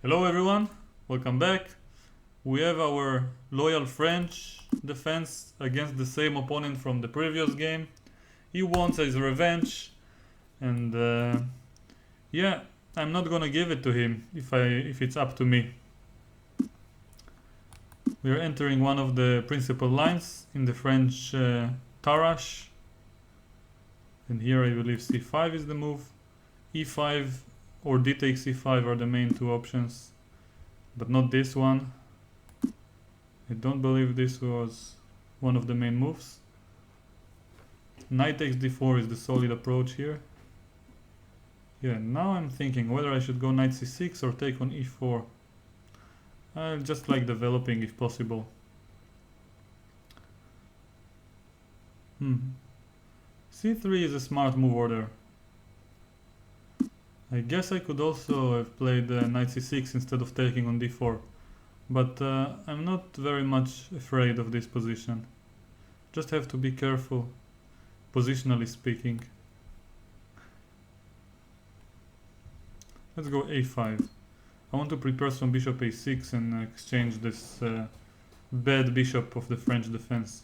Hello everyone, welcome back. We have our loyal French defense against the same opponent from the previous game. He wants his revenge, and yeah, I'm not gonna give it to him if it's up to me. We are entering one of the principal lines in the French Tarrasch, and here I believe c5 is the move. e5 or d takes c5 are the main two options, but not this one. I don't believe this was one of the main moves. Knight takes d4 is the solid approach here. Yeah, now I'm thinking whether I should go knight c6 or take on e4. I just like developing if possible. c3 is a smart move order. I guess I could also have played knight c6 instead of taking on d4, but I'm not very much afraid of this position. Just have to be careful, positionally speaking. Let's go a5. I want to prepare some bishop a6 and exchange this bad bishop of the French defense.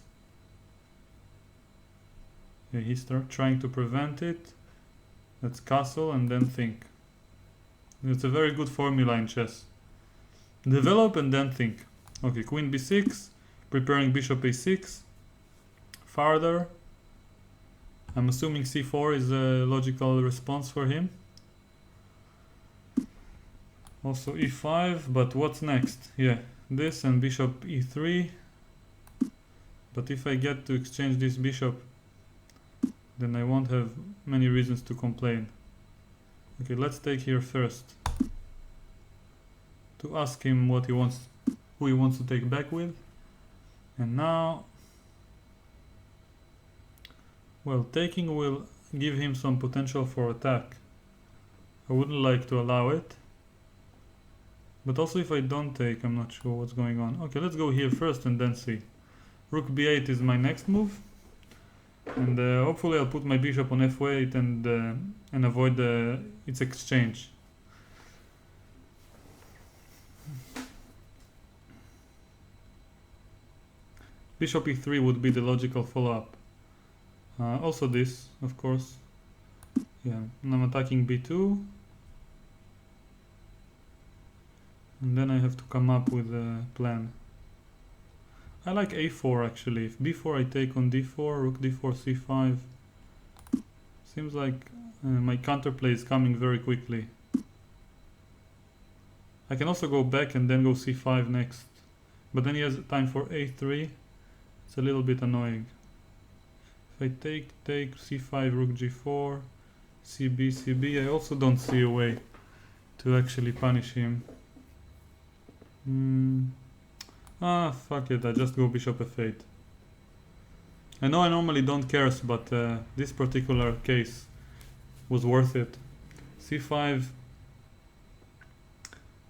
Yeah, he's trying to prevent it. Let's castle and then think. It's a very good formula in chess. Develop and then think. Okay, queen b6, preparing bishop a6. Farther. I'm assuming c4 is a logical response for him. Also e5, but what's next? Yeah, this and bishop e3. But if I get to exchange this bishop, then I won't have many reasons to complain. Okay, let's take here first to ask him what he wants, who he wants to take back with. And now, well, taking will give him some potential for attack. I wouldn't like to allow it. But also if I don't take, I'm not sure what's going on. Okay, let's go here first and then see. Rook b8 is my next move. And hopefully I'll put my bishop on f8 and avoid its exchange. Bishop e3 would be the logical follow-up. Also this, of course. Yeah, and I'm attacking b2. And then I have to come up with a plan. I like a4 actually. If b4 I take on d4, rook d4, c5. Seems like my counterplay is coming very quickly. I can also go back and then go c5 next. But then he has time for a3. It's a little bit annoying. If I take c5, rook g4, cb, I also don't see a way to actually punish him. Fuck it, I just go bishop f8. I know I normally don't curse, but this particular case was worth it. c5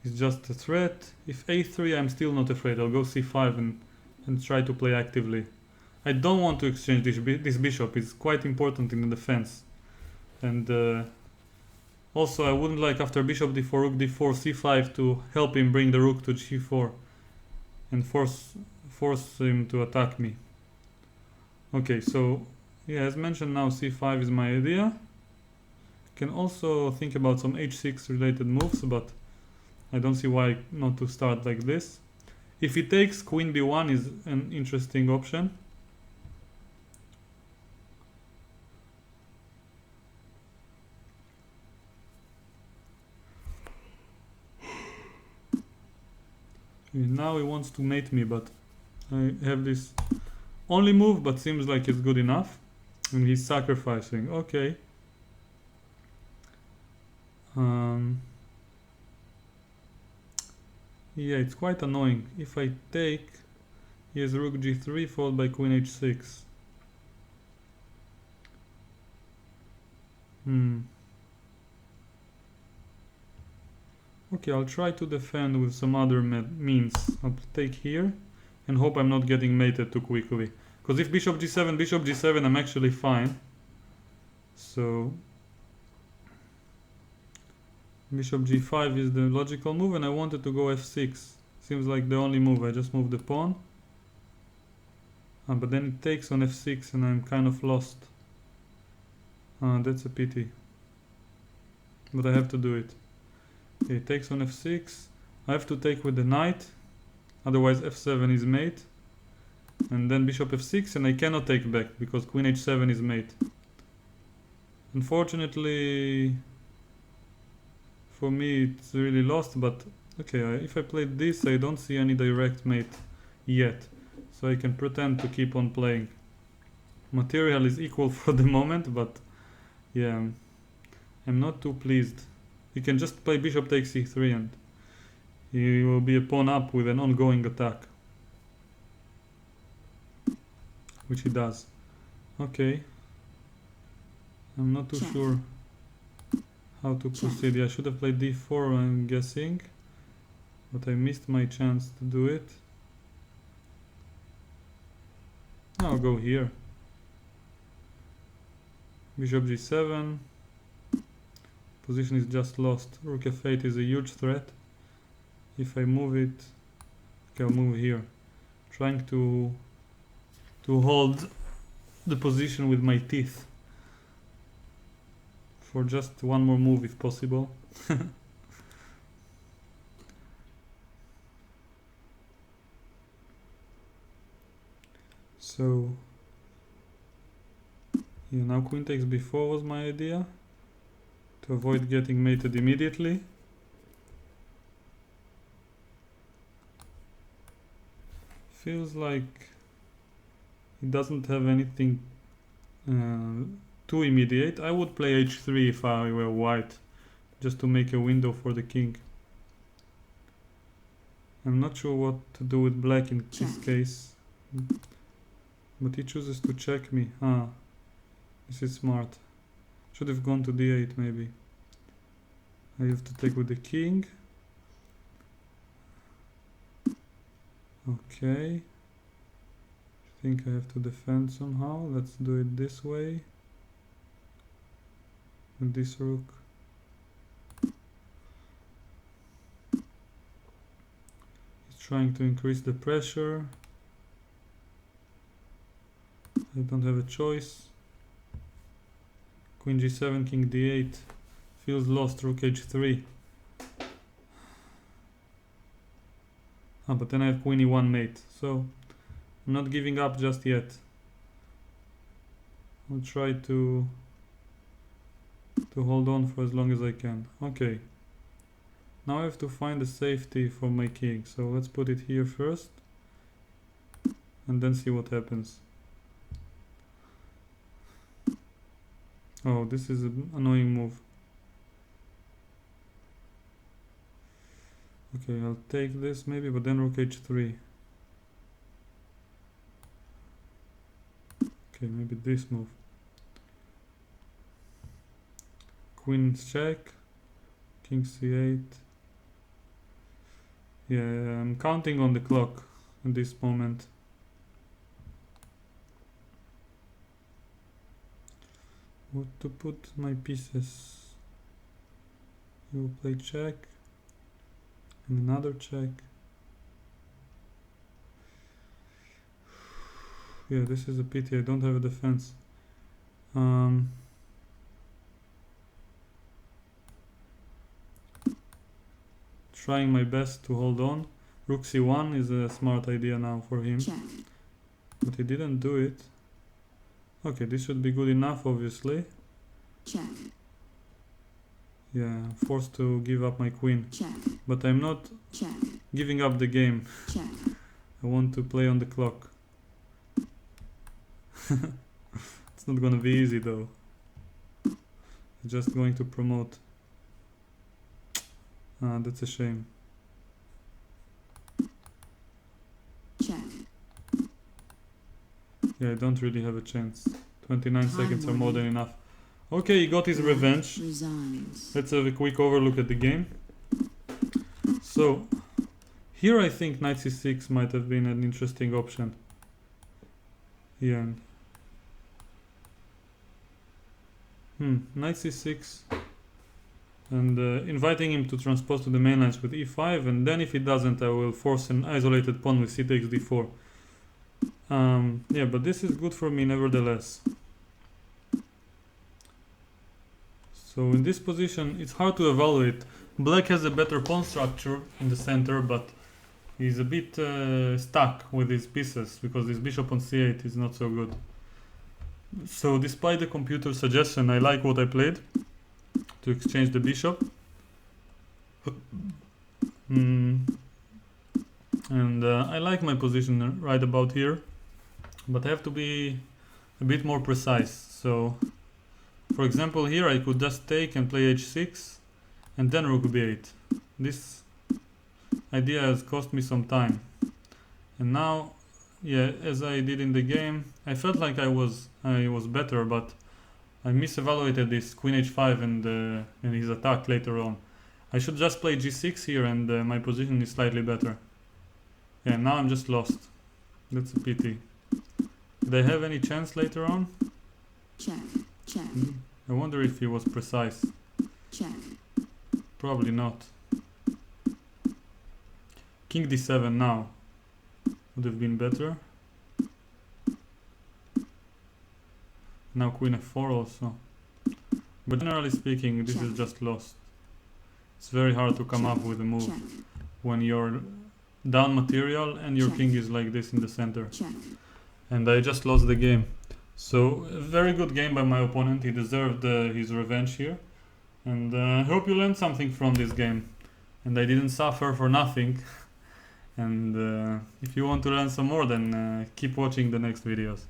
is just a threat. If a3 I'm still not afraid, I'll go c5 and try to play actively. I don't want to exchange this bishop, it's quite important in the defense. And also I wouldn't like after bishop d4, rook d4, c5 to help him bring the rook to g4 and force him to attack me. Okay, so yeah, as mentioned, now c5 is my idea. Can also think about some h6 related moves, but I don't see why not to start like this. If he takes, queen b1 is an interesting option. Now he wants to mate me, but I have this only move, but seems like it's good enough. And he's sacrificing. Okay. Yeah, it's quite annoying. If I take, he has rook g3 followed by queen h6. Okay, I'll try to defend with some other means. I'll take here and hope I'm not getting mated too quickly. Because if bishop g7, I'm actually fine. So Bishop g5 is the logical move, and I wanted to go f6. Seems like the only move. I just moved the pawn. But then it takes on f6 and I'm kind of lost. That's a pity. But I have to do it. Okay, it takes on f6. I have to take with the knight. Otherwise f7 is mate. And then bishop f6, and I cannot take back because queen h7 is mate. Unfortunately, for me it's really lost, but okay, if I played this, I don't see any direct mate yet. So I can pretend to keep on playing. Material is equal for the moment, but yeah, I'm not too pleased. You can just play bishop takes e3 and he will be a pawn up with an ongoing attack. Which he does. Okay. I'm not too sure how to proceed. Yeah, I should have played d4, I'm guessing. But I missed my chance to do it. I'll go here. Bishop g7. Position is just lost. Rook f8 is a huge threat. If I move it, okay, I'll move here. Trying to hold the position with my teeth. For just one more move if possible. So yeah, now queen takes b4 was my idea, to avoid getting mated immediately. Feels like he doesn't have anything too immediate. I would play h3 if I were white, just to make a window for the king. I'm not sure what to do with black in this case. But he chooses to check me. This is smart. Should have gone to d8 maybe. I have to take with the king. Okay. I think I have to defend somehow. Let's do it this way. With this rook. He's trying to increase the pressure. I don't have a choice. Queen g7, king d8. Feels lost, rook h3. But then I have queen e1 mate, so I'm not giving up just yet. I'll try to hold on for as long as I can. Okay. Now I have to find a safety for my king, so let's put it here first and then see what happens. Oh, this is an annoying move. Okay, I'll take this maybe, but then rook h3. Okay, maybe this move. Queen check, king c8. Yeah, I'm counting on the clock at this moment. What to put my pieces? You will play check and another check. Yeah, this is a pity. I don't have a defense. Trying my best to hold on. Rook c1 is a smart idea now for him. Check. But he didn't do it. Okay, this should be good enough, obviously. Check. Yeah, I'm forced to give up my queen. Check. But I'm not Check. giving up the game. Check. I want to play on the clock. It's not gonna be easy though. I'm just going to promote. That's a shame. Check. Yeah, I don't really have a chance. 29 seconds are more than enough. Okay, he got his revenge. Resigns. Let's have a quick overlook at the game. So, here I think knight c6 might have been an interesting option. Yeah. Knight c6. and inviting him to transpose to the main lines with e5, and then if he doesn't, I will force an isolated pawn with c takes d4. Yeah, but this is good for me nevertheless. So in this position, it's hard to evaluate. Black has a better pawn structure in the center, but he's a bit stuck with his pieces because this bishop on c8 is not so good. So despite the computer suggestion, I like what I played to exchange the bishop. And I like my position right about here, but I have to be a bit more precise. So for example, here I could just take and play h6 and then rook b8. This idea has cost me some time, and now, yeah, as I did in the game, I felt like I was better, but I misevaluated this queen h5 and his attack later on. I should just play g6 here, and my position is slightly better. Yeah, now I'm just lost. That's a pity. Did I have any chance later on? Check. Check. I wonder if he was precise. Check. Probably not. King d7 now would have been better. Now queen f4 also. But generally speaking, this is just lost. It's very hard to come up with a move when you're down material and your king is like this in the center. And I just lost the game. So a very good game by my opponent. He deserved his revenge here. And I hope you learned something from this game. And I didn't suffer for nothing. And if you want to learn some more, then keep watching the next videos.